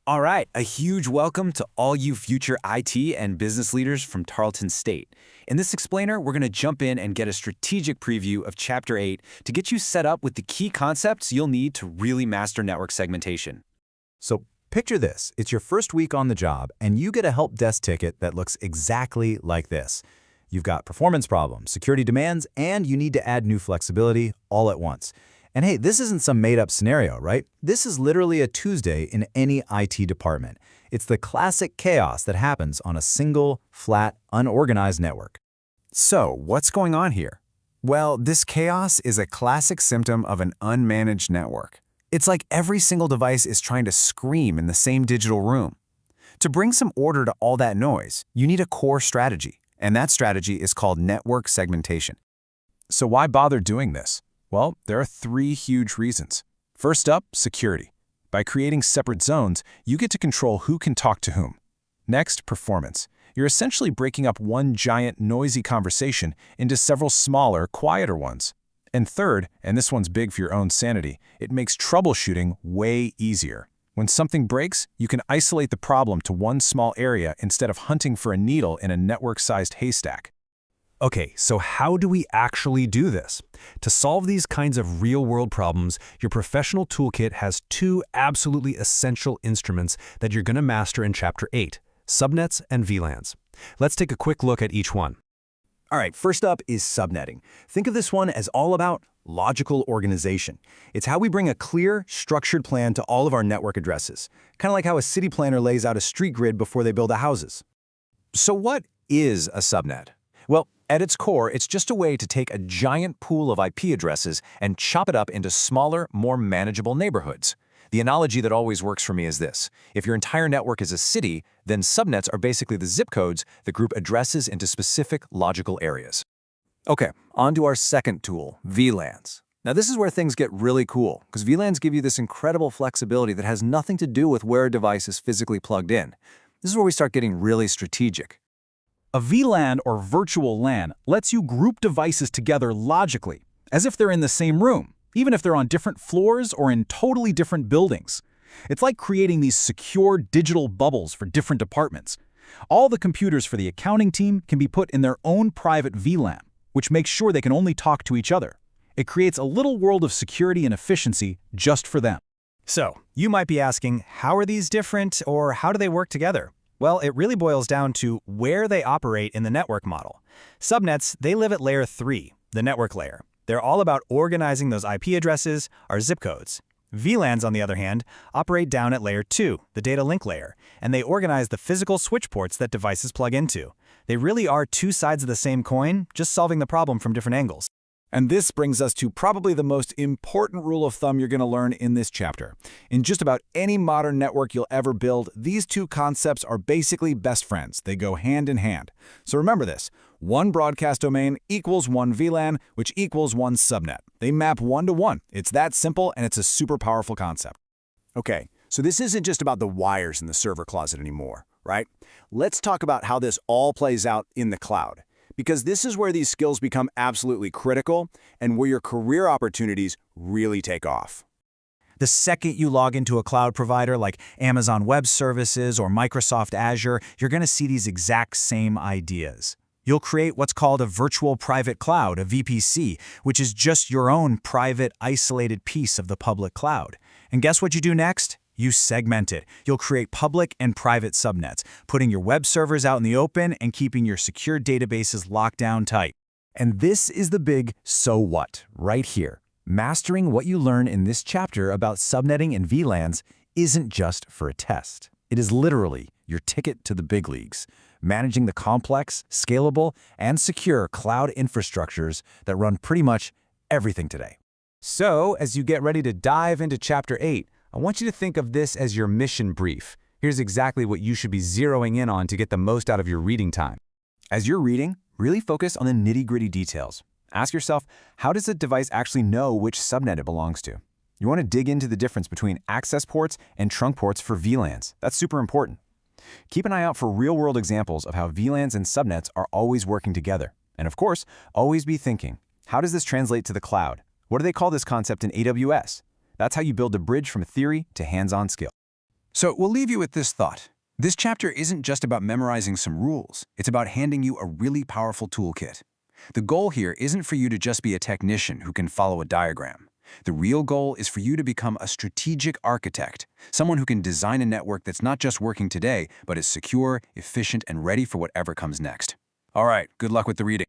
All right, a huge welcome to all you future IT and business leaders from Tarleton State. In this explainer, we're going to jump in and get a strategic preview of Chapter 8 to get you set up with the key concepts you'll need to really master network segmentation. So picture this. It's your first week on the job, and you get a help desk ticket that looks exactly like this. You've got performance problems, security demands, and you need to add new flexibility all at once. And hey, this isn't some made-up scenario, right? This is literally a Tuesday in any IT department. It's the classic chaos that happens on a single, flat, unorganized network. So, what's going on here? Well, this chaos is a classic symptom of an unmanaged network. It's like every single device is trying to scream in the same digital room. To bring some order to all that noise, you need a core strategy, and that strategy is called network segmentation. So why bother doing this? Well, there are three huge reasons. First up, security. By creating separate zones, you get to control who can talk to whom. Next, performance. You're essentially breaking up one giant, noisy conversation into several smaller, quieter ones. And third, and this one's big for your own sanity, it makes troubleshooting way easier. When something breaks, you can isolate the problem to one small area instead of hunting for a needle in a network-sized haystack. Okay, so how do we actually do this? To solve these kinds of real-world problems, your professional toolkit has two absolutely essential instruments that you're going to master in Chapter 8, Subnets and VLANs. Let's take a quick look at each one. All right, first up is subnetting. Think of this one as all about logical organization. It's how we bring a clear, structured plan to all of our network addresses, kind of like how a city planner lays out a street grid before they build the houses. So what is a subnet? Well, at its core, it's just a way to take a giant pool of IP addresses and chop it up into smaller, more manageable neighborhoods. The analogy that always works for me is this. If your entire network is a city, then subnets are basically the zip codes that group addresses into specific logical areas. Okay, on to our second tool, VLANs. Now this is where things get really cool, because VLANs give you this incredible flexibility that has nothing to do with where a device is physically plugged in. This is where we start getting really strategic. A VLAN, or virtual LAN, lets you group devices together logically, as if they're in the same room, even if they're on different floors or in totally different buildings. It's like creating these secure digital bubbles for different departments. All the computers for the accounting team can be put in their own private VLAN, which makes sure they can only talk to each other. It creates a little world of security and efficiency just for them. So, you might be asking, how are these different, or how do they work together? Well, it really boils down to where they operate in the network model. Subnets, they live at layer 3, the network layer. They're all about organizing those IP addresses, our zip codes. VLANs, on the other hand, operate down at layer 2, the data link layer, and they organize the physical switch ports that devices plug into. They really are two sides of the same coin, just solving the problem from different angles. And this brings us to probably the most important rule of thumb you're going to learn in this chapter. In just about any modern network you'll ever build, these two concepts are basically best friends. They go hand in hand. So remember this. One broadcast domain equals one VLAN, which equals one subnet. They map one to one. It's that simple, and it's a super powerful concept. Okay, so this isn't just about the wires in the server closet anymore, right? Let's talk about how this all plays out in the cloud. Because this is where these skills become absolutely critical and where your career opportunities really take off. The second you log into a cloud provider like Amazon Web Services or Microsoft Azure, you're going to see these exact same ideas. You'll create what's called a virtual private cloud, a VPC, which is just your own private, isolated piece of the public cloud. And guess what you do next? You segment it. You'll create public and private subnets, putting your web servers out in the open and keeping your secure databases locked down tight. And this is the big so what right here. Mastering what you learn in this chapter about subnetting and VLANs isn't just for a test. It is literally your ticket to the big leagues, managing the complex, scalable, and secure cloud infrastructures that run pretty much everything today. So, as you get ready to dive into Chapter 8, I want you to think of this as your mission brief. Here's exactly what you should be zeroing in on to get the most out of your reading time. As you're reading, really focus on the nitty-gritty details. Ask yourself, how does a device actually know which subnet it belongs to? You want to dig into the difference between access ports and trunk ports for VLANs. That's super important. Keep an eye out for real-world examples of how VLANs and subnets are always working together. And of course, always be thinking, how does this translate to the cloud? What do they call this concept in AWS? That's how you build a bridge from theory to hands-on skill. So we'll leave you with this thought. This chapter isn't just about memorizing some rules. It's about handing you a really powerful toolkit. The goal here isn't for you to just be a technician who can follow a diagram. The real goal is for you to become a strategic architect, someone who can design a network that's not just working today, but is secure, efficient, and ready for whatever comes next. All right, good luck with the reading.